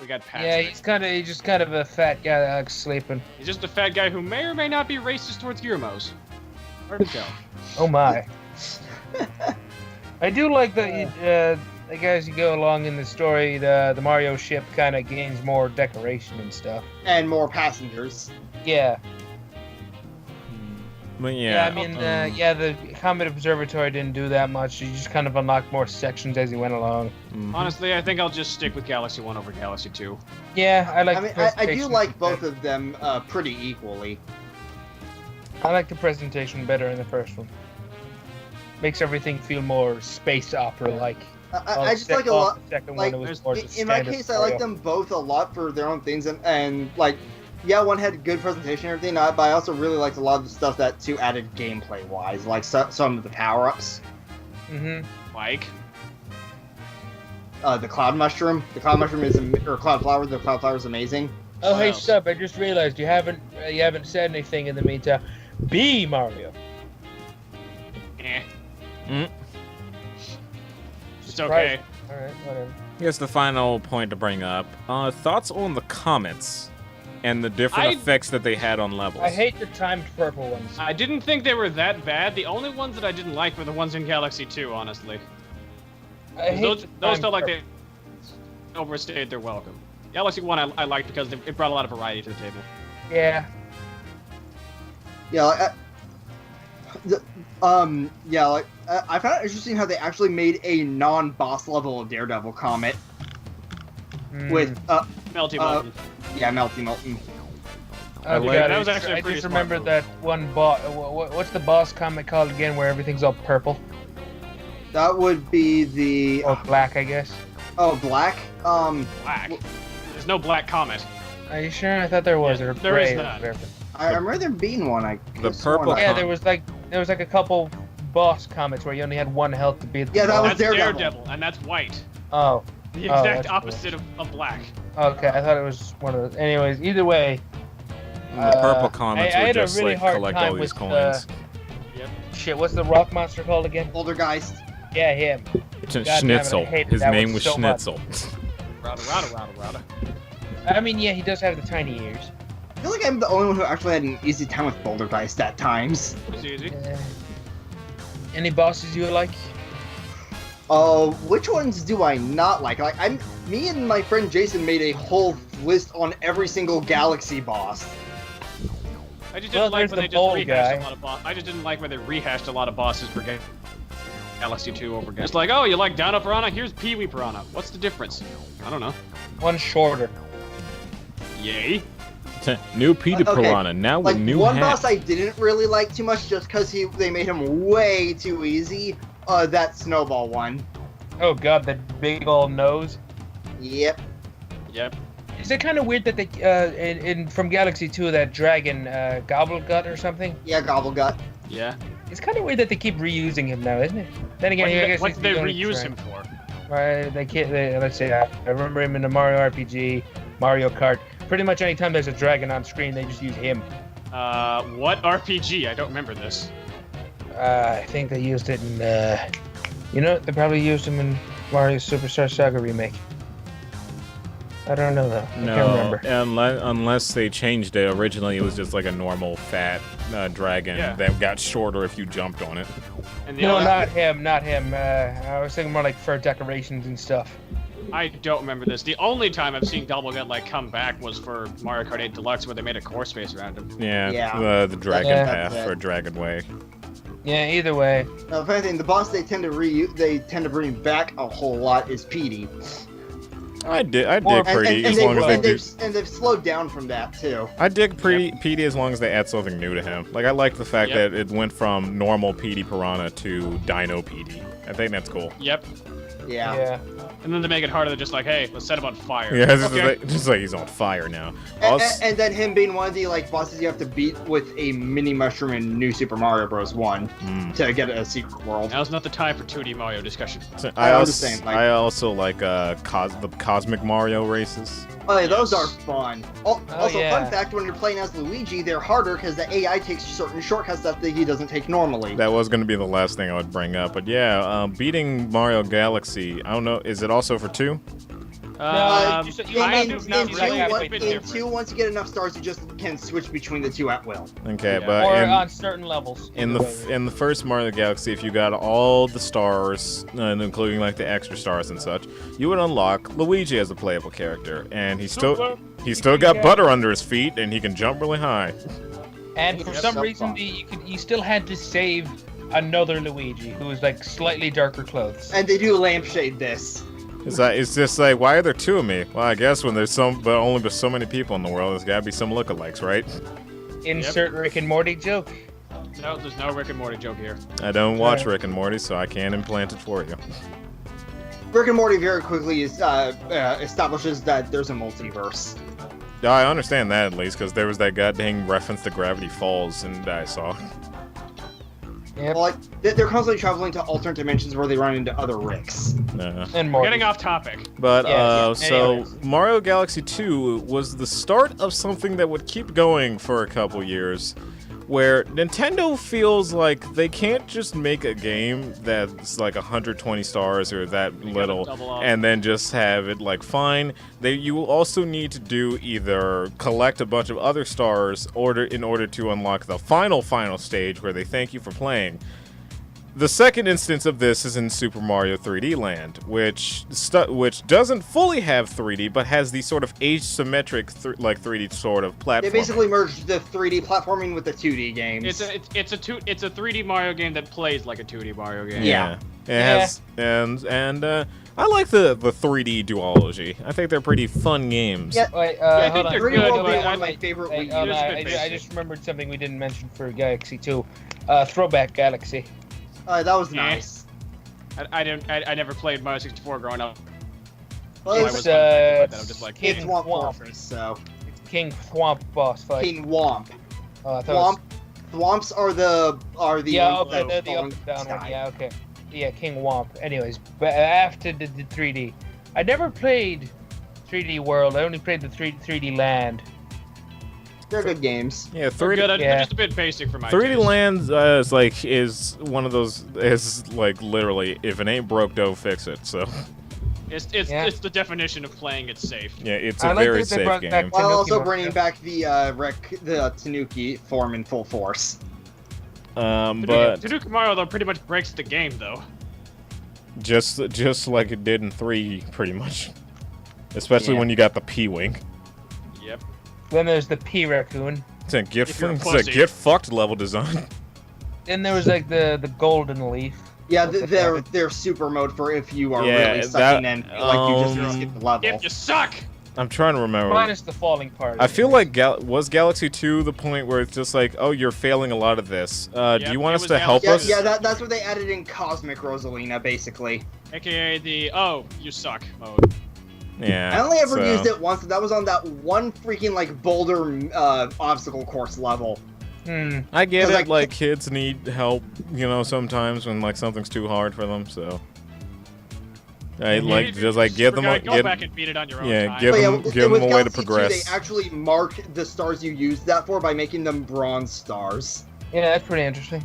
We got Patrick. Yeah, he's just kind of a fat guy that likes sleeping. He's just a fat guy who may or may not be racist towards Giramos. Hard to tell. Oh my. I do like that, like as you go along in the story, the Mario ship kind of gains more decoration and stuff. And more passengers. Yeah. But Yeah, I mean, the Comet Observatory didn't do that much. You just kind of unlocked more sections as you went along. Honestly, I think I'll just stick with Galaxy 1 over Galaxy 2. Yeah, I like. I mean, I do like both of them pretty equally. I like the presentation better in the first one. Makes everything feel more space opera-like. I just like a lot. Second Like, one, it was more just in my standard case, I like Mario. them both a lot for their own things, and like, yeah, one had good presentation and everything, but I also really liked a lot of the stuff that two added gameplay-wise, like some of the power-ups. Like? The cloud mushroom. The cloud mushroom is or cloud flower. The cloud flower is amazing. Oh, hey, Sub! I just realized you haven't said anything in the meantime. B Mario. It's okay. All right, whatever. Here's the final point to bring up. Thoughts on the comets and the different effects that they had on levels. I hate the timed purple ones. I didn't think they were that bad. The only ones that I didn't like were the ones in Galaxy 2, honestly. Those felt like they overstayed their welcome. Galaxy 1 I liked because it brought a lot of variety to the table. Yeah. Yeah, I found it interesting how they actually made a non-boss level of Daredevil Comet with Melty Molten. Yeah, Melty Molten. Oh, God, that was actually a I pretty just smart remembered move. that one boss. What's the boss comic called again, where everything's all purple That would be the or black, I guess? oh black. Black. There's no black comet. Are you sure? I thought there was. Yeah, or there gray is or not. whatever. I remember there being one. The purple Yeah, there was like a couple boss comics where you only had one health to beat. Yeah, that was That's Daredevil. and that's white. Oh. The exact that's opposite of black. Okay, I thought it was one of those. Anyways, either way. And the purple comets I were had a just really like hard collect time all these with, coins. Shit, what's the rock monster called again? Poltergeist. Yeah, him. Schnitzel. I hated His that name one was so much. Schnitzel. Rada. I mean, yeah, he does have the tiny ears. I feel like I'm the only one who actually had an easy time with Poltergeist at times. It's easy. Any bosses you like? Which ones do I not like? Me and my friend Jason made a whole list on every single Galaxy boss. I just didn't like there's when the they just bold rehashed guy. a lot of bosses. I just didn't like when they rehashed a lot of bosses for Galaxy 2 over again. It's like, oh, you like Dino Piranha? Here's Pee-wee Piranha. What's the difference? I don't know. One shorter. Yay. New Peter Okay, Piranha, now with new one hat. boss I didn't really like too much just because they made him way too easy. That Snowball one. Oh god, that big old nose. Yep. Is it kind of weird that they, from Galaxy 2, that dragon, Gobblegut or something? Yeah, Gobblegut. Yeah. It's kind of weird that they keep reusing him now, isn't it? Then again, I guess What he's did they the only reuse dragon. him for? Right, let's say I remember him in the Mario RPG, Mario Kart. Pretty much anytime there's a dragon on screen, they just use him. What RPG? I don't remember this. I think they used it in, they probably used him in Mario Superstar Saga Remake. I don't know though. I can't remember. Unless they changed it. Originally, it was just like a normal fat dragon that got shorter if you jumped on it. And the No, other, not him. I was thinking more like for decorations and stuff. I don't remember this. The only time I've seen Gobblegut come back was for Mario Kart 8 Deluxe, where they made a core space around him. Yeah. The dragon Yeah. path or dragon way. Yeah, either way. Now, if anything, the boss they tend to bring back a whole lot is Petey. I dig And Petey as long as they do. And they've slowed down from that too. I dig Petey as long as they add something new to him. Like, I like the fact that it went from normal Petey Piranha to Dino Petey. I think that's cool. Yep. Yeah. And then they make it harder. They're just like, hey, let's set him on fire. Yeah, it's Okay. just like he's on fire now. And then him being one of the bosses you have to beat with a mini mushroom in New Super Mario Bros. 1 to get a secret world. Now's not the time for 2D Mario discussion. I understand, also like the Cosmic Mario races. Oh, yeah, those are fun. Also, yeah. fun fact, when you're playing as Luigi, they're harder because the AI takes certain shortcuts that he doesn't take normally. That was going to be the last thing I would bring up. But yeah, beating Mario Galaxy, I don't know, is it also for 2? No, in two, once you get enough stars, you just can switch between the two at will. Okay, Yeah. but or on certain levels. in the first Mario Galaxy, if you got all the stars, including like the extra stars and such, you would unlock Luigi as a playable character, and he's still got butter under his feet, and he can jump really high. And for some reason, you still had to save another Luigi who was like slightly darker clothes. And they do lampshade this. It's just like, why are there two of me? Well, I guess when there's only so many people in the world, there's gotta be some lookalikes, right? Insert Rick and Morty joke. No, there's no Rick and Morty joke here. I don't watch Rick and Morty, so I can't implant it for you. Rick and Morty very quickly establishes that there's a multiverse. Yeah, I understand that at least, because there was that goddamn reference to Gravity Falls, and I saw. Yep. Well, like they're constantly traveling to alternate dimensions where they run into other Ricks. And We're getting off topic. But so Anyways. Mario Galaxy 2 was the start of something that would keep going for a couple years, where Nintendo feels like they can't just make a game that's like 120 stars or that little and then just have it like fine. You also need to do either collect a bunch of other stars in order to unlock the final stage where they thank you for playing. The second instance of this is in Super Mario 3D Land, which doesn't fully have 3D, but has the sort of asymmetric 3D sort of platform. They basically merged the 3D platforming with the 2D games. It's a 3D Mario game that plays like a 2D Mario game. Yeah. It has, and I like the 3D duology. I think they're pretty fun games. Yeah. Wait, I hold think on. they're 3D good, World but being one of my favorite Wii Hold on, games. I just remembered something we didn't mention for Galaxy 2. Throwback Galaxy. That was nice. I never played Mario 64 growing up. Well, It's, I'm just like, it's King Womp Womp. Fortress, so King Thwomp boss fight. King Womp. Oh, I thought Thwomps are the yeah, ones okay, that they're the fall up in and down the one. sky. Yeah, okay. Yeah, King Womp. Anyways, but after the 3D, I never played 3D World. I only played the 3D Land. They're good games. Yeah, they're 3D. good. They're Yeah. just a bit basic for my 3D taste. Land is one of those literally, if it ain't broke, don't fix it. So It's the definition of playing it safe. yeah, it's I a like very that they safe brought game. back While Tanuki also Mario. bringing back the Tanuki form in full force. But Tanuki Mario though pretty much breaks the game though. just like it did in 3, pretty much. Especially Yeah. when you got the P-Wing. Yep. Then there's the P Raccoon. It's a If you're a pussy. get fucked level design. Then there was like the Golden Leaf. Yeah, What the they're super mode for if you are Yeah, really sucking that- and feel like you just skip the level. If you suck. I'm trying to remember. Minus the falling part. I feel like was Galaxy 2 the point where it's just like, oh, you're failing a lot of this. Do Yep, you want it us was to help Galaxy- us? Yeah, that's what they added in Cosmic Rosalina, basically. AKA the you suck mode. Yeah. I only ever so- used it once, and that was on that one freaking like boulder obstacle course level. I get 'Cause, it, like kids need help, sometimes when like something's too hard for them, so I like just like give them Go back and beat it on your own time. give But yeah, them with a way to Galaxy 2, progress. they actually mark the stars you used that for by making them bronze stars. Yeah, that's pretty interesting.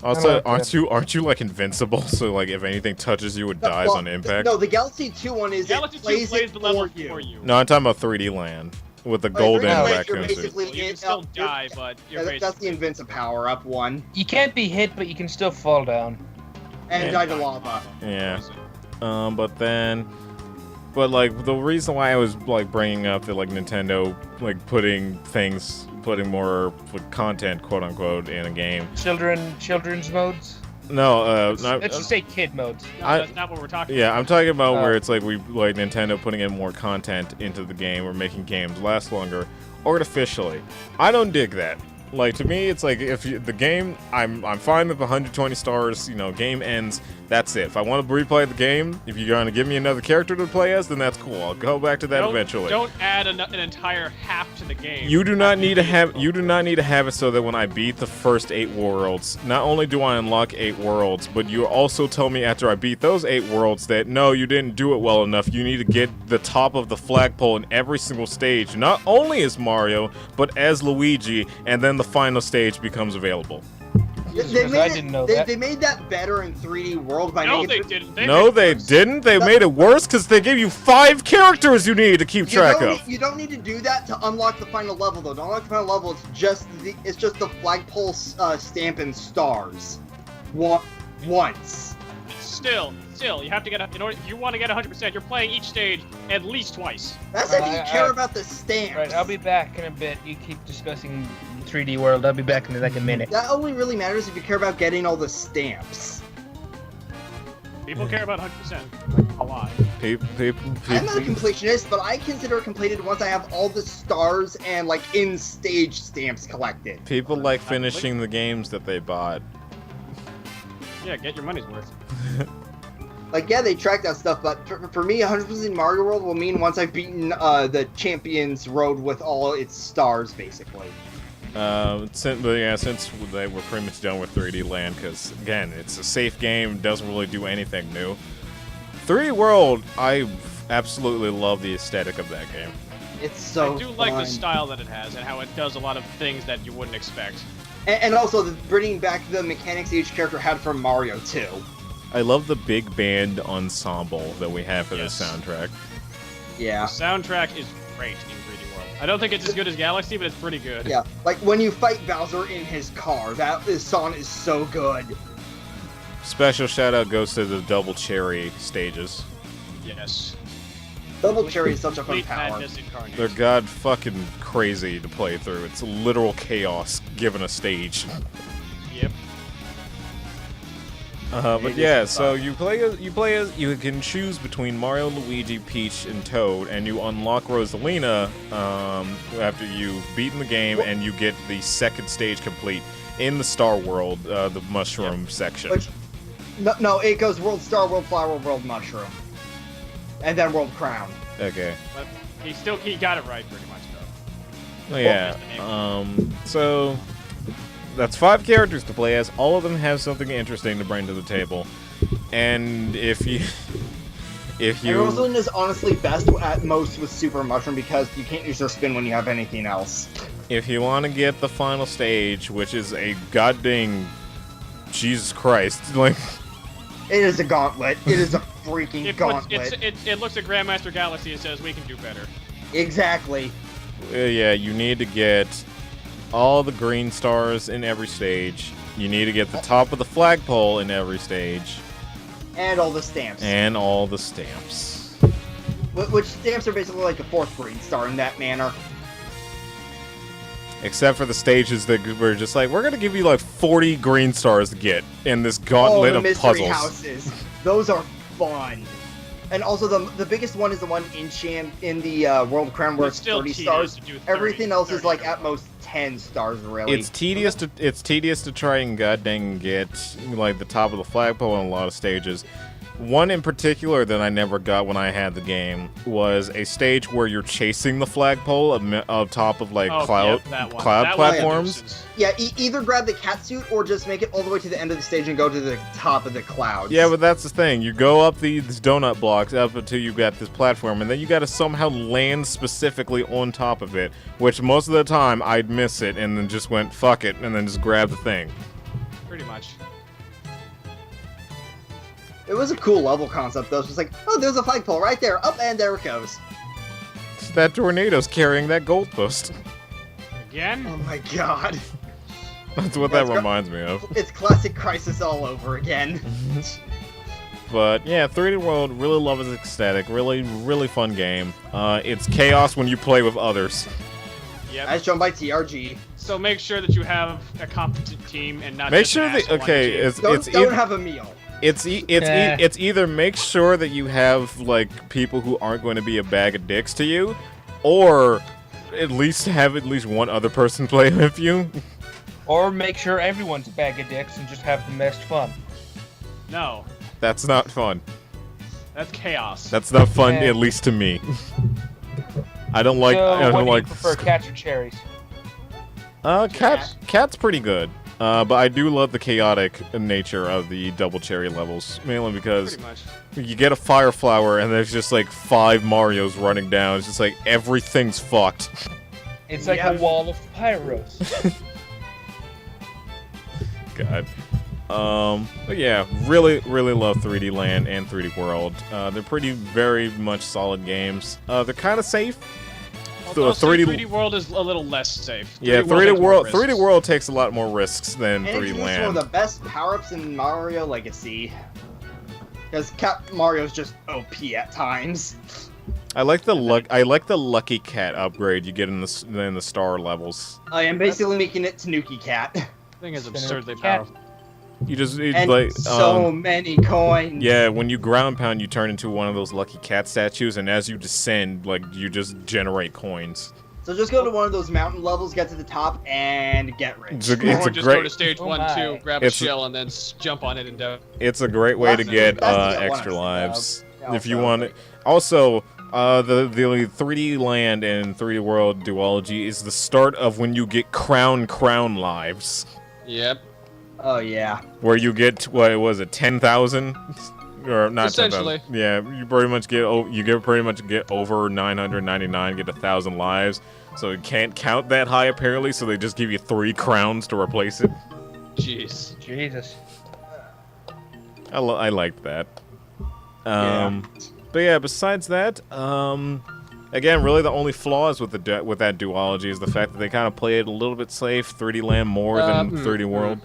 Also, like that. aren't you like invincible? So like if anything touches you, it dies Well, on impact. No, the Galaxy 2 one is Galaxy it 2 plays, plays it the level for you. No, I'm talking about 3D Land with the Like, golden 3D Land, you're raccoon suit. basically Well, you can in- still you're- die, but you're Yeah, that's the basically... Invincible power-up one. You can't be hit, but you can still fall down. And Yeah. die to lava. Yeah. But like the reason why I was like bringing up that like Nintendo like putting more like, content quote unquote in a game. Children's modes. No, Let's just say kid modes. No, that's not what we're talking yeah, I'm talking about Oh. where it's like like Nintendo putting in more content into the game or making games last longer artificially. I don't dig that. Like to me, it's like if the game, I'm fine with 120 stars. Game ends. That's it. If I want to replay the game, if you're gonna give me another character to play as, then that's cool. I'll go back to that eventually. Don't add an entire half to the game. You do not need to have it so that when I beat the first 8 worlds, not only do I unlock 8 worlds, but you also tell me after I beat those 8 worlds that no, you didn't do it well enough. You need to get the top of the flagpole in every single stage, not only as Mario, but as Luigi, and then the final stage becomes available. I didn't know that. They made that better in 3D World by No, making they didn't. They didn't. They made it worse because they gave you 5 characters you need to keep track of. You don't need to do that to unlock the final level, though. To unlock the final level, it's just the flagpole stamp and stars. Once. Still, you have to get in order. If you want to get 100%, you're playing each stage at least twice. That's if you care about the stamps. Right, I'll be back in a bit. You keep discussing 3D World. I'll be back in like a minute. That only really matters if you care about getting all the stamps. People care about 100%. A lot. People. I'm not a completionist, but I consider it completed once I have all the stars and like in-stage stamps collected. People like finishing the games that they bought. Yeah, get your money's worth. Like, yeah, they track that stuff, but for me, 100% Mario World will mean once I've beaten the Champions Road with all its stars, basically. Since they were pretty much done with 3D Land, because, again, it's a safe game, doesn't really do anything new. 3D World, I absolutely love the aesthetic of that game. It's so I do like the style that it has and how it does a lot of things that you wouldn't expect. And also bringing back the mechanics each character had from Mario 2. I love the big band ensemble that we have for this soundtrack. Yeah. The soundtrack is great in 3D World. I don't think it's as good as Galaxy, but it's pretty good. Yeah, like when you fight Bowser in his car, this song is so good. Special shout out goes to the Double Cherry stages. Yes. Double Cherry is such a fun Complete power. madness incarnate. They're god fucking crazy to play through. It's literal chaos given a stage. Yep. But yeah, so you can choose between Mario, Luigi, Peach, and Toad, and you unlock Rosalina after you've beaten the game, and you get the second stage complete in the Star World, the Mushroom section. No, it goes World Star, World Flower, World Mushroom, and then World Crown. Okay. But he got it right pretty much though. Oh, yeah. So that's 5 characters to play as. All of them have something interesting to bring to the table. And if you And Rosalina is honestly best at most with Super Mushroom because you can't use her spin when you have anything else. If you want to get the final stage, which is a goddamn Jesus Christ, like it is a gauntlet. It is a freaking gauntlet. It looks at Grandmaster Galaxy and says we can do better. Exactly. Yeah, you need to get all the green stars in every stage. You need to get the top of the flagpole in every stage. And all the stamps. And all the stamps. Which stamps are basically like a 4th green star in that manner. Except for the stages that were just like, we're going to give you like 40 green stars to get in this gauntlet of puzzles. Mystery houses. Those are fun. And also the biggest one is the one in the World Crown where it's 30 stars. Everything else is like at most 10 stars really. It's tedious to try and goddamn get like the top of the flagpole on a lot of stages. One in particular that I never got when I had the game was a stage where you're chasing the flagpole of top of like cloud platforms. Yeah, either grab the cat suit or just make it all the way to the end of the stage and go to the top of the clouds. Yeah, but that's the thing. You go up these donut blocks up until you got this platform, and then you got to somehow land specifically on top of it, which most of the time I'd miss it and then just went, fuck it, and then just grab the thing. Pretty much. It was a cool level concept, though. It's just like, oh, there's a flagpole right there. Up, and there it goes. That tornado's carrying that goalpost. Again? Oh my god. That's what that reminds me of. It's classic Crisis all over again. But yeah, 3D World, really love its aesthetic. Really, really fun game. It's chaos when you play with others. Yep. As shown by TRG. So make sure that you have a competent team and not make just sure an that okay, don't have a meal. It's either make sure that you have like people who aren't going to be a bag of dicks to you, or at least have one other person play with you. Or make sure everyone's a bag of dicks and just have the most fun. No. That's not fun. That's chaos. That's not fun, at least to me. I don't like. So, I don't what like. do you prefer, cats or cherries? Cat's pretty good. But I do love the chaotic nature of the double cherry levels, mainly because you get a fire flower and there's just like 5 Marios running down. It's just like everything's fucked. It's like a wall of pyros. God. But yeah, really love 3D Land and 3D World. They're very much solid games. They're kind of safe. So 3D World is a little less safe. Yeah, 3D World takes a lot more risks than 3D Land. It's one of the best power-ups in Mario Legacy. Because Mario's just OP at times. I like the Lucky Cat upgrade you get in the star levels. I am basically making it Tanuki Cat. I think it's absurdly powerful. So many coins. Yeah, when you ground pound, you turn into one of those Lucky Cat statues, and as you descend, you just generate coins. So just go to one of those mountain levels, get to the top, and get rich. Or just go to stage 1, 2, grab a shell, and then jump on it and down. It's a great way to get extra lives if you want it. Also, the 3D Land and 3D World duology is the start of when you get crown lives. Yep. Oh yeah. Where you get 10,000 or not? Essentially. 10,000. Yeah, you pretty much get over 999, get 1,000 lives. So it can't count that high apparently. So they just give you 3 crowns to replace it. Jesus. I liked that. Yeah. But yeah, besides that, again, really the only flaws with that duology is the fact that they kind of play it a little bit safe. 3D Land more than 3D World.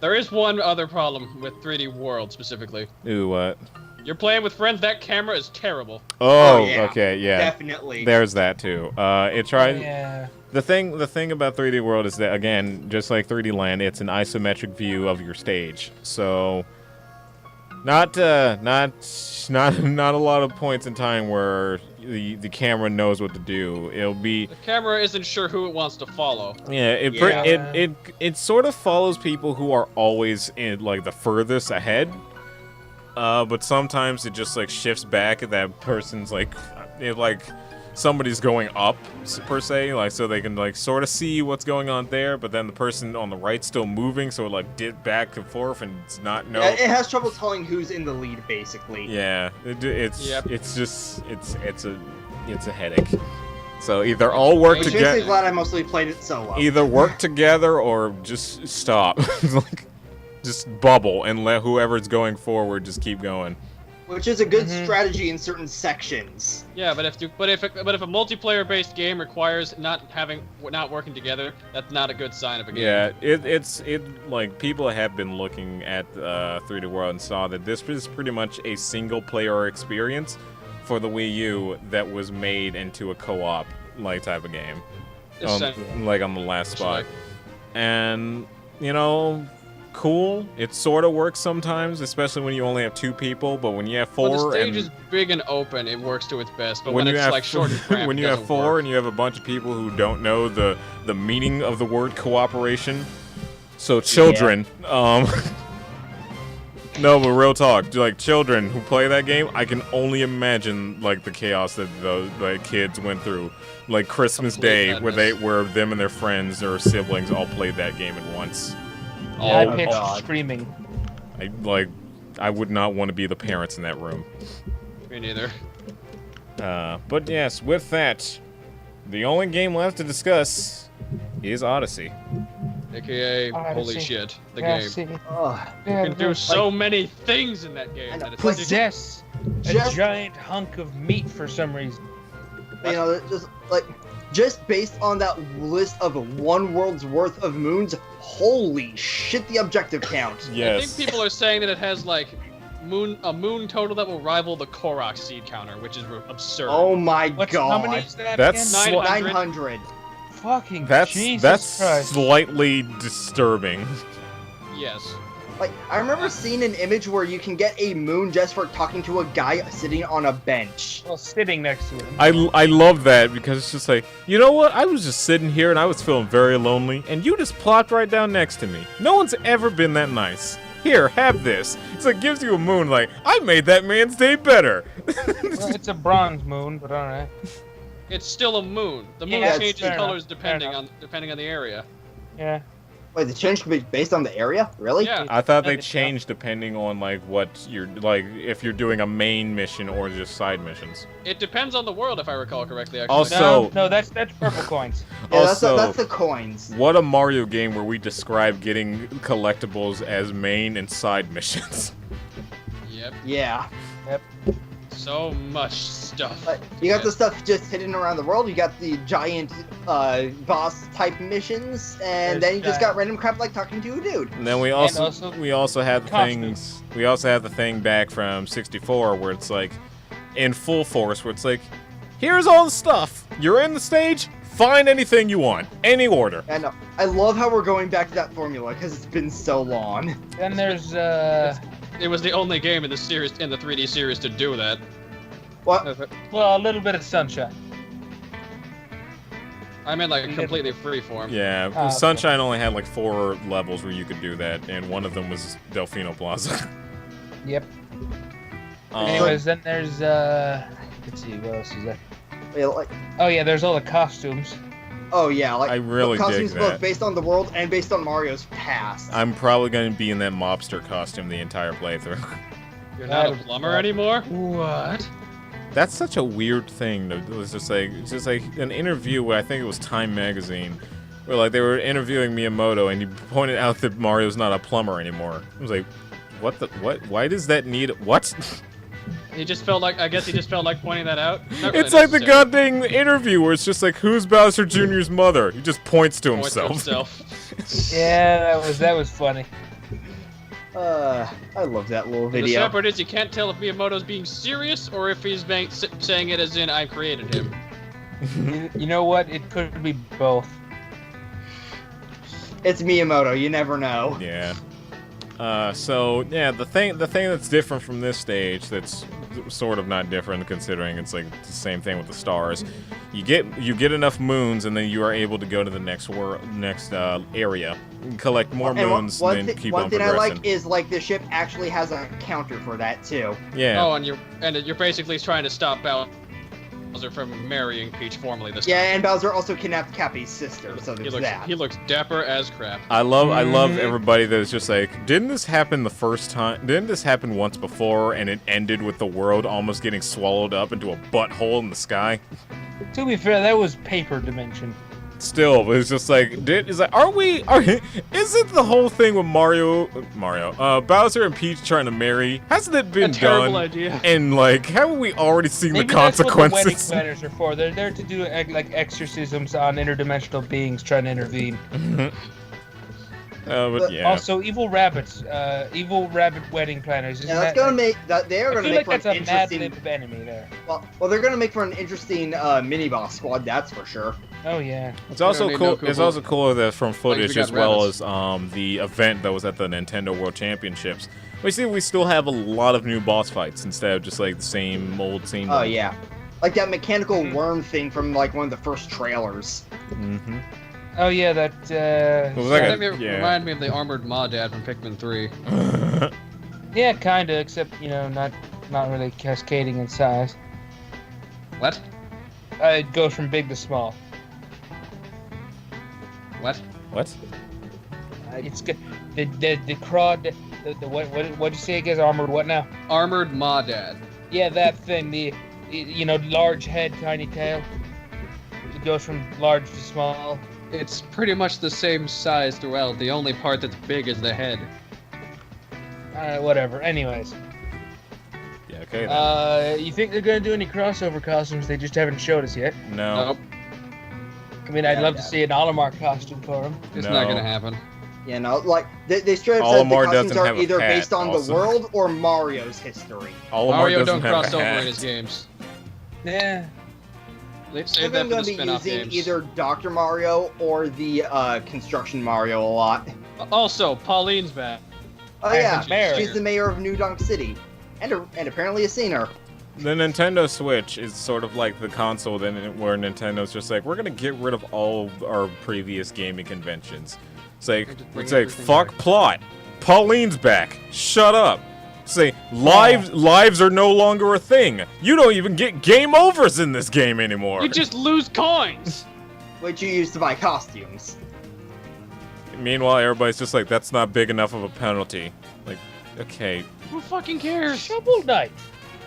There is one other problem with 3D World specifically. Ooh, what? You're playing with friends. That camera is terrible. Oh, yeah. Okay, yeah. Definitely. There's that too. It tried. Yeah. The thing about 3D World is that, again, just like 3D Land, it's an isometric view of your stage. So, not a lot of points in time where the camera knows what to do. It'll be the camera isn't sure who it wants to follow. Yeah, it sort of follows people who are always in the furthest ahead. But sometimes it just shifts back and that person's somebody's going up per se, so they can sort of see what's going on there, but then the person on the right's still moving, so it dip back and forth and it's not It has trouble telling who's in the lead basically. Yeah, it's a headache. So either all work together. I'm glad I mostly played it solo. Either work together or just stop. Just bubble and let whoever's going forward just keep going. Which is a good strategy in certain sections. Yeah, but if a multiplayer-based game requires not working together, that's not a good sign of a game. Yeah, it's people have been looking at 3D World and saw that this was pretty much a single-player experience for the Wii U that was made into a co-op type of game, on the last spot, and cool. It sort of works sometimes, especially when you only have 2 people. But when you have 4, when the stage is big and open, it works to its best. But when you it's have, short and cramped, when you have 4 and you have a bunch of people who don't know the meaning of the word cooperation, so children, no, but real talk, children who play that game, I can only imagine the chaos that those kids went through, Christmas Day, where them and their friends or siblings all played that game at once. Yeah, I picture screaming. I would not want to be the parents in that room. Me neither. But yes, with that, the only game left to discuss is Odyssey. AKA, holy shit, the game. You Oh, can do so many things in that game. That it's possess a giant hunk of meat for some reason. Just based on that list of 1 world's worth of moons, holy shit, the objective count. Yes. I think people are saying that it has a moon total that will rival the Korok seed counter, which is absurd. Oh my god. How many is that That's again? 900. Fucking that's Jesus Christ. slightly disturbing. Yes. I remember seeing an image where you can get a moon just for talking to a guy sitting on a bench. Well, sitting next to him. I love that because it's just you know what? I was just sitting here and I was feeling very lonely, and you just plopped right down next to me. No one's ever been that nice. Here, have this. It's gives you a moon. I made that man's day better. Well, it's a bronze moon, but alright. It's still a moon. The moon changes colors depending on the area. Yeah. Wait, the change could be based on the area? Really? Yeah. I thought they changed depending on like what you're like, if you're doing a main mission or just side missions. It depends on the world, if I recall correctly. Actually. Also, no, that's purple coins. Yeah, also, that's the coins. what a Mario game where we describe getting collectibles as main and side missions. Yep. Yeah. Yep. So much stuff. You got the stuff just hidden around the world. You got the giant boss type missions, and then you just got random crap like talking to a dude. And then we also had the things. We also had the thing back from 64 where it's like in full force, where it's like, here's all the stuff. You're in the stage. Find anything you want, any order. And I love how we're going back to that formula because it's been so long. Then there's It was the only game in the series, in the 3D series, to do that. What? well, a little bit of sunshine. I meant like completely freeform. Yeah, okay. Sunshine only had like 4 levels where you could do that, and one of them was Delfino Plaza. Yep. Anyways, then there's let's see, what else is there? Yeah, like, Oh yeah, there's all the costumes. oh yeah, like I really dig costumes that. both based on the world and based on Mario's past. I'm probably going to be in that mobster costume the entire playthrough. You're not a plumber anymore? What? That's such a weird thing. It was just like an interview where I think it was Time Magazine, where like they were interviewing Miyamoto, and he pointed out that Mario's not a plumber anymore. I was like, what? Why does that need? What? He just felt like, I guess he just felt like pointing that out. Not really It's like the necessary. goddamn interview where it's just like, who's Bowser Jr.'s mother? He just points to Points to himself. himself. Yeah, that was funny. I love that little The video. sad part is you can't tell if Miyamoto's being serious or if he's saying it as in I created him. You know what? It could be both. It's Miyamoto. You never know. Yeah. So yeah, the thing that's different from this stage, that's sort of not different considering it's like the same thing with the stars. You get enough moons, and then you are able to go to the next area, and collect more moons, and then keep on progressing. One thing I like is like the ship actually has a counter for that too. Yeah. Oh, and you're basically trying to stop Bowser from marrying Peach formally this time. Yeah, and Bowser also kidnapped Cappy's sister, so there's that. He looks dapper as crap. I love everybody that's just like, didn't this happen the first time? Didn't this happen once before, and it ended with the world almost getting swallowed up into a butthole in the sky? To be fair, that was paper dimension. Still, but it's just like, isn't the whole thing with Bowser and Peach trying to marry, hasn't it been A terrible done? idea. And like, haven't we already seen Maybe the consequences? That's what the wedding planners are for. They're there to do like exorcisms on interdimensional beings trying to intervene. But yeah. Also, evil rabbit wedding planners. Yeah, that's gonna make that they are I gonna feel make like for an that's a Mad interesting. Lib enemy there. Well, they're gonna make for an interesting mini boss squad. That's for sure. Oh yeah. It's also need cool. no It's also cool that from footage got as well rabbits. as the event that was at the Nintendo World Championships. We still have a lot of new boss fights instead of just like the same old scene. Oh yeah, like that mechanical worm thing from like one of the first trailers. Mm-hmm. Oh yeah, that. It was like I think it reminded me of the armored Maw-Dad from Pikmin 3. Yeah, kinda, except not really cascading in size. What? It goes from big to small. What? What? It's good. The Crod. The what'd you say it gets armored? What now? Armored Maw-Dad. Yeah, that thing. The large head, tiny tail. It goes from large to small. It's pretty much the same size throughout. The only part that's big is the head. Whatever. Anyways. Yeah. Okay. Then. You think they're gonna do any crossover costumes? They just haven't showed us yet. No. Nope. I mean, I'd love to see an Olimar costume for him. It's No. not gonna happen. You know, like they straight up said the Olimar costumes doesn't are have a either hat, based on also. the world or Mario's history. Olimar Mario doesn't don't have cross a over hat. in his games. Yeah. They've They're saved that for going the to be spin-off using games. either Dr. Mario or the Construction Mario a lot. Also, Pauline's back. Oh yeah, Mayor. she's the mayor of New Donk City, and apparently a scener. The Nintendo Switch is sort of like the console where Nintendo's just like, we're gonna get rid of all of our previous gaming conventions. It's like, bring everything fuck back. plot. Pauline's back. Shut up. Say lives are no longer a thing. You don't even get game overs in this game anymore. You just lose coins. Which you use to buy costumes. meanwhile, everybody's just like, that's not big enough of a penalty. Like, okay. Who fucking cares? Shovel Knight.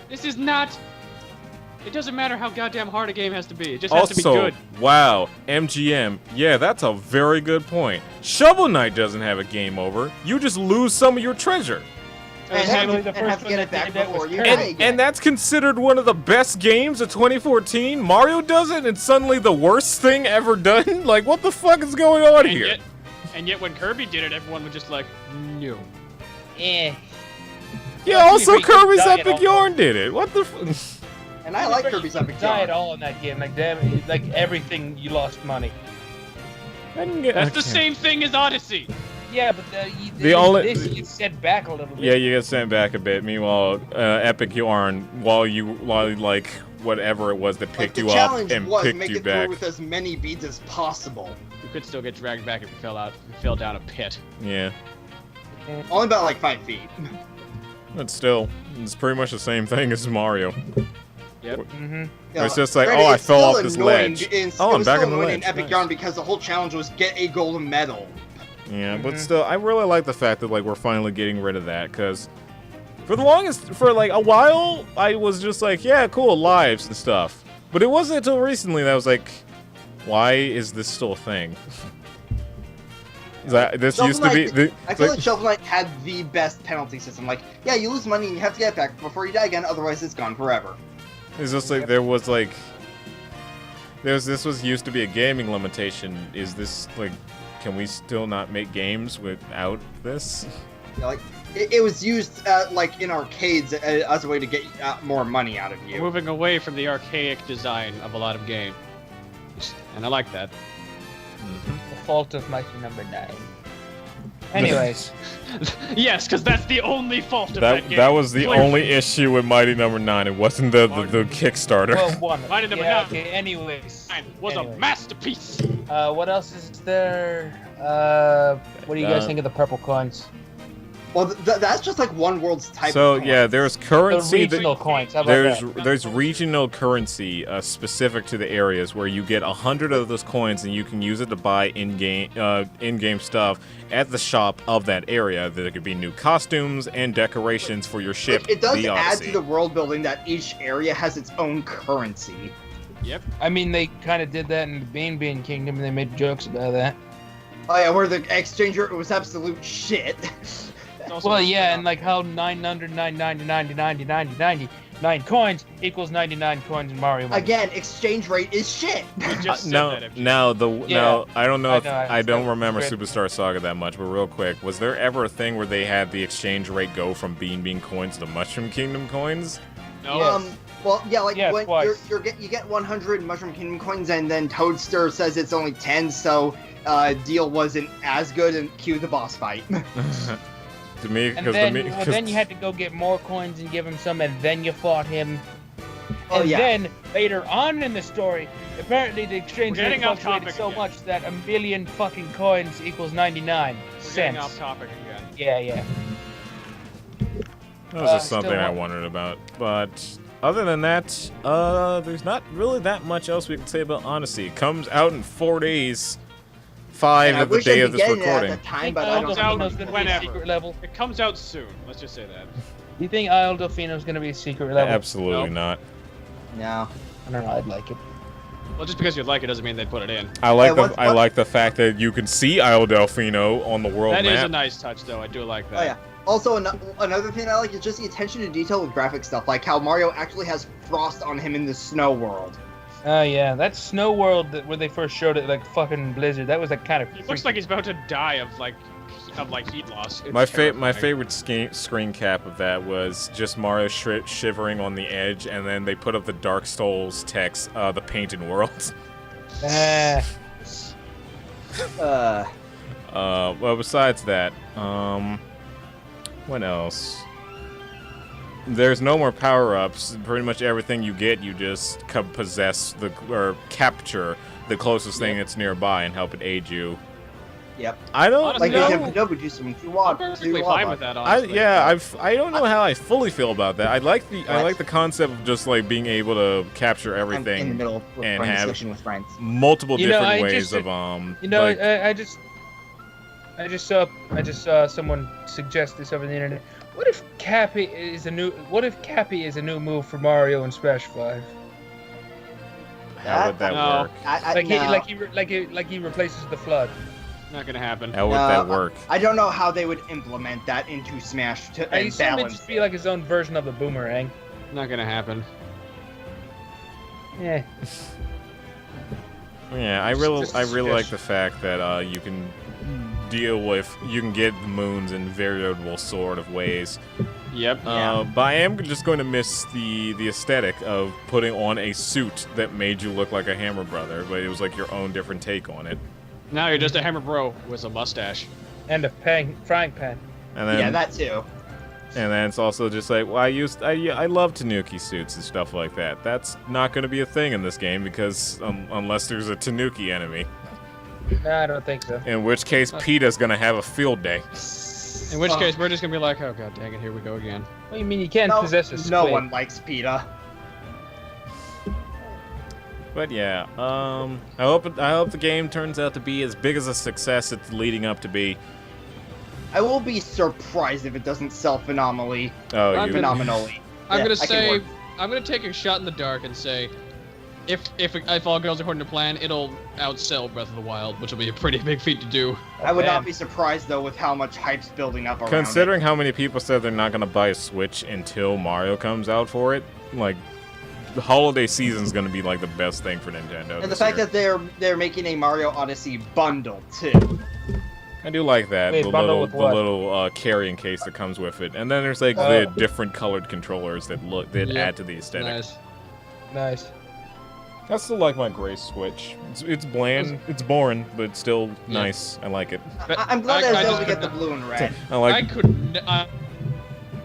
This is not... It doesn't matter how goddamn hard a game has to be. It just has to be good. Wow, MGM. Yeah, that's a very good point. Shovel Knight doesn't have a game over. You just lose some of your treasure. And have to get it back before you die again. And that's considered one of the best games of 2014? Mario does it, and suddenly the worst thing ever done? Like, what the fuck is going on here? And yet when Kirby did it, everyone was just like, no. Eh. Yeah, also Kirby's Epic Yarn did it. What the f... And I like Kirby's Epic Die Yarn. at all in that game. Like, damn it, like everything, you lost money. That's the same thing as Odyssey. Yeah, but this gets sent back a little bit. Yeah, you get sent back a bit. Meanwhile, Epic Yarn, while like whatever it was that picked you up and picked you back. With as many beads as possible. You could still get dragged back if you fell down a pit. Yeah. Only about like 5 feet. But still, it's pretty much the same thing as Mario. Yep. It's just like, oh, I fell off this ledge. Oh, I'm back on the ledge. In Epic Yarn because the whole challenge was get a golden medal. Yeah, but still, I really like the fact that like we're finally getting rid of that, because for like a while, I was just like, yeah, cool, lives and stuff. But it wasn't until recently that I was like, why is this still a thing? This used to be... I feel like Shovel Knight had the best penalty system. Like, yeah, you lose money and you have to get it back before you die again, otherwise it's gone forever. It's just like, there was like... This was used to be a gaming limitation. Is this, like... Can we still not make games without this? Yeah, like, it was used, like, in arcades as a way to get more money out of you. We're moving away from the archaic design of a lot of games. And I like that. The fault of Mighty Number 9. Anyways. Yes, because that's the only fault of that game. That was the only issue with Mighty Number 9. It wasn't the Kickstarter. Well, one. Mighty Number 9. Okay, anyways. Was a masterpiece. What else is there? What do you guys think of the purple coins? Well, that's just like one world's type of coin. Yeah, there's currency. The regional coins. How about there's regional currency specific to the areas where you get 100 of those coins and you can use it to buy in-game stuff at the shop of that area. There could be new costumes and decorations for your ship. It does add to the world building that each area has its own currency. Yep. I mean, they kind of did that in the Bean Kingdom, and they made jokes about that. Oh yeah, where the exchange rate was absolute shit. Well, yeah, and like how 999 coins equals 99 coins in Mario. Again, exchange rate is shit. I don't know. I don't remember Superstar Saga that much, but real quick, was there ever a thing where they had the exchange rate go from Bean coins to Mushroom Kingdom coins? No. Yes. Well, yeah, like when twice. you get 100 Mushroom Kingdom coins, and then Toadster says it's only 10, so deal wasn't as good, and cue the boss fight. To me, then you had to go get more coins and give him some, and then you fought him. And then later on in the story, apparently the exchange rate fluctuated so much that 1,000,000 fucking coins equals 99 cents. We're getting off topic again. Yeah. That was just something I wondered about, but other than that, there's not really that much else we can say about Odyssey. It comes out in 4 days. 5 of the day of this recording. It comes out soon. Let's just say that. Do you think Isle Delfino is going to be a secret level? Absolutely not. No. I don't know. I'd like it. Well, just because you like it doesn't mean they'd put it in. I like the fact that you can see Isle Delfino on the world map. That is a nice touch, though. I do like that. Oh yeah. Also, another thing I like is just the attention to detail with graphic stuff, like how Mario actually has frost on him in the snow world. Oh yeah, that snow world where they first showed it, like fucking blizzard. That was like kind of. He looks like he's about to die of heat loss. My favorite screen cap of that was just Mario shivering on the edge, and then they put up the Dark Souls text, the painted world. Well, besides that, what else? There's no more power-ups. Pretty much everything you get, you just possess or capture the closest thing that's nearby and help it aid you. Yep. I don't like know. I'm perfectly fine with that. Honestly. I don't know how I fully feel about that. I like the concept of just like being able to capture everything in the middle of and have with friends. multiple different ways of I just I just saw someone suggest this over the internet. What if Cappy is a new move for Mario in Smash 5? How would that work? Like he replaces the Flood. Not gonna happen. How would that work? I don't know how they would implement that into Smash to I assume it'd just be like his own version of the boomerang. Not gonna happen. Yeah. Yeah, I really like the fact that you can get the moons in variable sort of ways. Yep. But I am just going to miss the aesthetic of putting on a suit that made you look like a Hammer Brother, but it was like your own different take on it. Now you're just a Hammer Bro with a mustache. And a frying pan. And then, yeah, that too. And then it's also just like, well, I love Tanuki suits and stuff like that. That's not going to be a thing in this game because unless there's a Tanuki enemy. No, I don't think so. In which case, PETA's going to have a field day. In which case, we're just going to be like, oh god dang it, here we go again. What do you mean you can't possess a squid? No one likes PETA. But yeah, I hope the game turns out to be as big as a success it's leading up to be. I will be surprised if it doesn't sell phenomenally. Phenomenally. I'm gonna take a shot in the dark and say, if all goes according to plan, it'll outsell Breath of the Wild, which will be a pretty big feat to do. I would not be surprised though with how much hype's building up around Considering how many people said they're not gonna buy a Switch until Mario comes out for it, like the holiday season's gonna be like the best thing for Nintendo. And the fact that they're making a Mario Odyssey bundle too. I do like that, the little carrying case that comes with it, and then there's like the different colored controllers that add to the aesthetic. Nice. I still like my gray Switch. It's bland, it's boring, but it's still nice. I like it. I'm glad that Zelda get the blue and red. I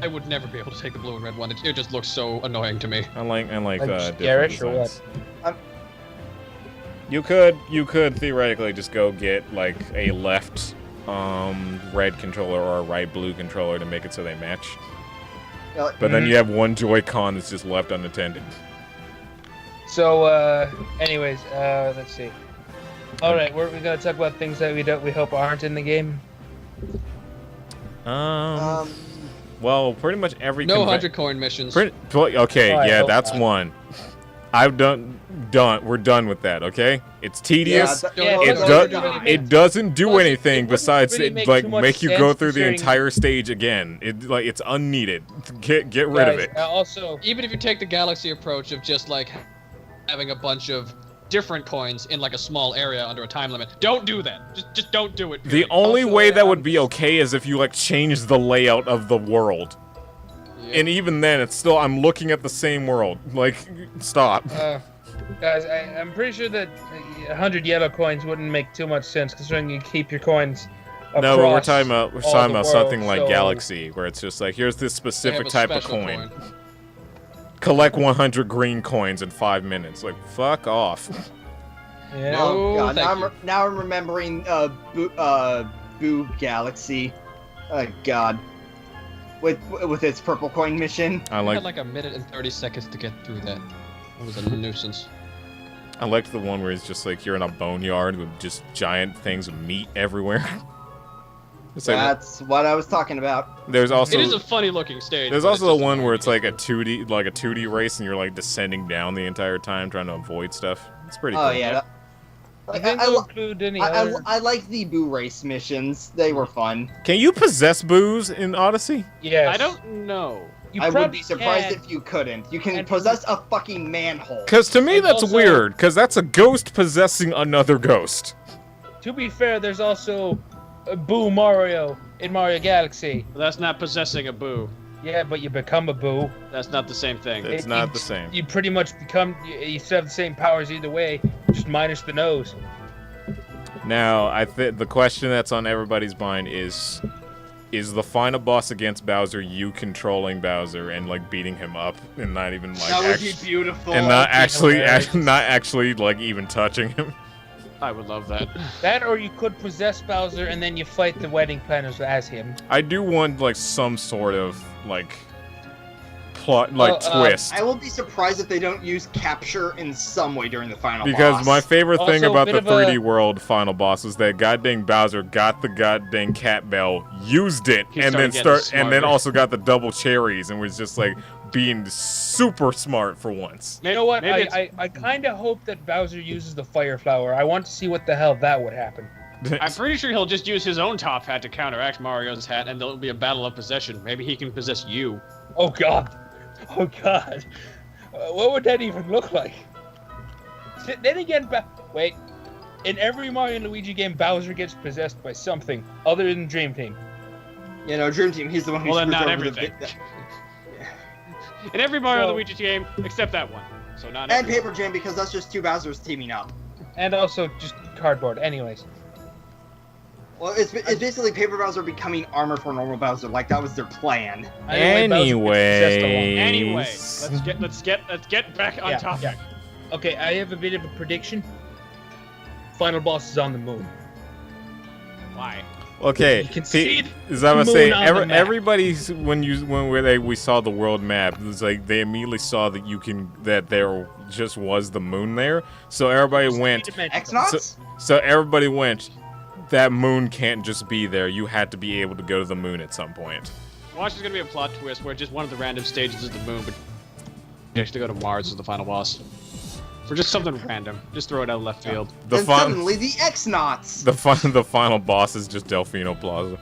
would never be able to take the blue and red one. It just looks so annoying to me. I like garish or what? You could theoretically just go get like a left red controller or a right blue controller to make it so they match. But then you have one Joy-Con that's just left unattended. So, anyways, let's see. All right, we're gonna talk about things that we hope aren't in the game. Well, pretty much every no 100 coin missions. Okay, yeah, that's one. We're done with that. Okay, it's tedious. It doesn't do anything besides make you go through the entire stage again. It's unneeded. Get rid of it. Also, even if you take the Galaxy approach of just like having a bunch of different coins in like a small area under a time limit, don't do that. Just don't do it. The only way that would be okay is if you like change the layout of the world. And even then, it's still, I'm looking at the same world. Like, stop. Guys, I'm pretty sure that 100 yellow coins wouldn't make too much sense, considering you keep your coins across. No, but we're talking about something like Galaxy, where it's just like, here's this specific type of coin. Collect 100 green coins in 5 minutes. Like, fuck off. Yeah. Oh god, now I'm remembering Boo Galaxy. Oh god. With its purple coin mission. I had like a minute and 30 seconds to get through that. It was a nuisance. I liked the one where it's just like you're in a boneyard with just giant things of meat everywhere. That's what I was talking about. There's also it is a funny looking stage. There's also the one where it's like a 2D race and you're like descending down the entire time trying to avoid stuff. It's pretty cool. Oh yeah. I like the Boo race missions. They were fun. Can you possess Boos in Odyssey? Yes. I don't know. I would be surprised if you couldn't. You can possess a fucking manhole. Because to me that's weird, because that's a ghost possessing another ghost. To be fair, there's also a Boo Mario in Mario Galaxy. Well, that's not possessing a Boo. Yeah, but you become a Boo. That's not the same thing. It's not the same. You pretty much you still have the same powers either way, just minus the nose. Now, the question that's on everybody's mind is the final boss against Bowser you controlling Bowser and like beating him up and not even like that would be beautiful. And not actually like even touching him? I would love that. That, or you could possess Bowser and then you fight the wedding planners as him. I do want like some sort of like plot twist. I will be surprised if they don't use capture in some way during the final because boss. my favorite thing Also, about the bit of 3D World final boss was that goddamn Bowser got the goddamn cat bell, used it, and then also got the double cherries and was just like being super smart for once. You know what? I kind of hope that Bowser uses the fire flower. I want to see what the hell that would happen. I'm pretty sure he'll just use his own top hat to counteract Mario's hat, and there'll be a battle of possession. Maybe he can possess you. Oh god. Oh god. What would that even look like? Then again, wait. In every Mario and Luigi game, Bowser gets possessed by something other than Dream Team. You know, Dream Team, he's the one who's well, then not everything. In every Mario and Luigi game, except that one. So not and Paper Jam, because that's just two Bowsers teaming up. And also just cardboard. Anyways. Well, it's basically Paper Bowser becoming armor for normal Bowser. Like that was their plan. Anyway, let's get back on topic. Okay, I have a bit of a prediction. Final boss is on the moon. Why? Okay, as I was saying, everybody's we saw the world map, it was like they immediately saw that there just was the moon there. So everybody went. So everybody went. That moon can't just be there. You had to be able to go to the moon at some point. Watch, there's gonna be a plot twist where just one of the random stages is the moon, but you actually go to Mars as the final boss. For just something random. Just throw it out of left field. Suddenly the X-Nauts! The final boss is just Delfino Plaza.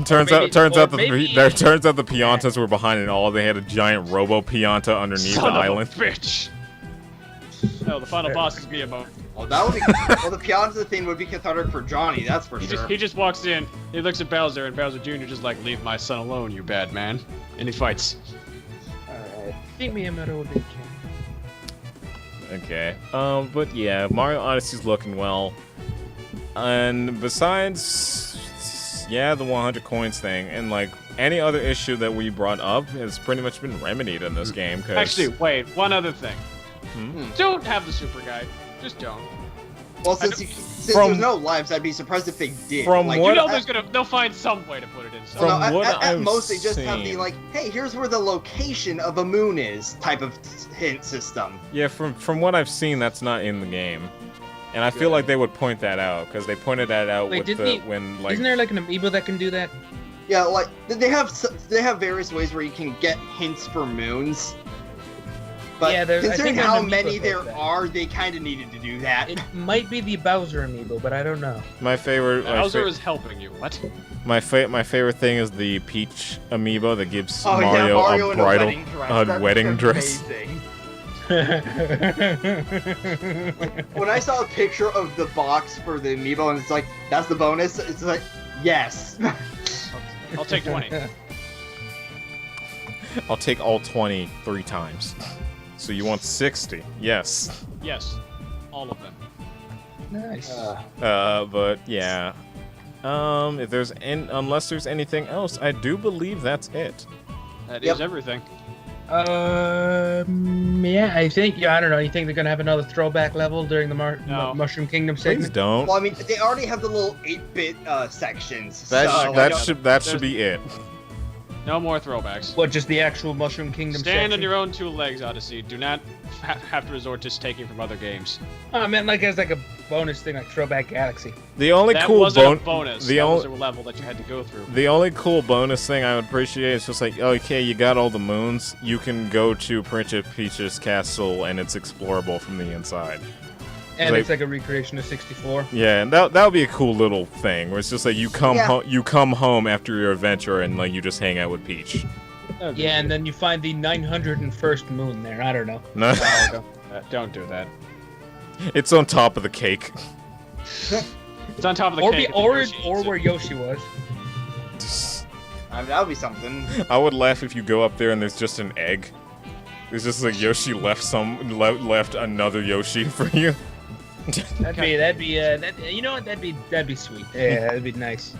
Turns out the Piantas were behind it all. They had a giant Robo Pianta underneath the island. Bitch! No, the final boss is Miyamoto. Well, that would be. Well, the Pianta thing would be cathartic for Johnny, that's for sure. He just walks in, he looks at Bowser, and Bowser Jr. just like, leave my son alone, you bad man. And he fights. Alright. I think Miyamoto would be okay. But yeah, Mario Odyssey's looking well. And besides, yeah, the 100 coins thing, and like any other issue that we brought up has pretty much been remedied in this game. Actually, wait, one other thing. Don't have the super guide. Just don't. Well, since there's no lives, I'd be surprised if they did. They'll find some way to put it in. At most, they just have the hey, here's where the location of a moon is type of hint system. Yeah, from what I've seen, that's not in the game, and I feel like they would point that out because they pointed that out isn't there like an amiibo that can do that? Yeah, like they have various ways where you can get hints for moons. But yeah, considering how many there are, they kind of needed to do that. It might be the Bowser amiibo, but I don't know. My favorite. Bowser is helping you. What? My favorite thing is the Peach amiibo that gives Mario a wedding dress. When I saw a picture of the box for the amiibo and it's like, that's the bonus, it's like, yes. I'll take 20. I'll take all 20 3 times. So you want 60? Yes. Yes. All of them. Nice. But yeah. Unless there's anything else, I do believe that's it. That is everything. Yeah, I think. Yeah, I don't know. You think they're gonna have another throwback level during the Mushroom Kingdom segment? Please don't. Well, I mean, they already have the little 8-bit sections. That should be it. No more throwbacks. What, just the actual Mushroom Kingdom Stand on your own 2 legs, Odyssey. Do not have to resort to taking from other games. Oh, I meant like as like a bonus thing, like Throwback Galaxy. The only that cool wasn't a bonus. That was a level that you had to go through. The only cool bonus thing I would appreciate is just like, okay, you got all the moons. You can go to Princess Peach's castle, and it's explorable from the inside. And it's like a recreation of 64. Yeah, and that would be a cool little thing where it's just like you come home after your adventure and like you just hang out with Peach. Yeah, and then you find the 901st moon there. I don't know. No. Don't do that. It's on top of the cake. It's on top of the cake. Or where Yoshi was. I mean, that would be something. I would laugh if you go up there and there's just an egg. It's just like Yoshi left another Yoshi for you. That'd be you know what, that'd be sweet. Yeah, that'd be nice.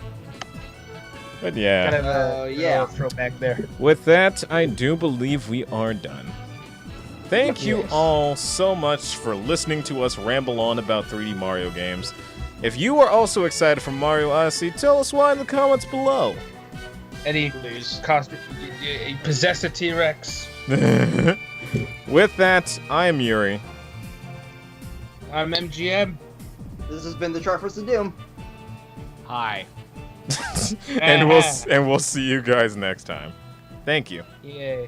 But yeah. Kind of throw back there. With that, I do believe we are done. Thank you all so much for listening to us ramble on about 3D Mario games. If you are also excited for Mario Odyssey, tell us why in the comments below. Any cost? Possess a T-Rex. With that, I am Yuri. I'm MGM. This has been the Triforce of Doom. Hi. and we'll see you guys next time. Thank you. Yeah.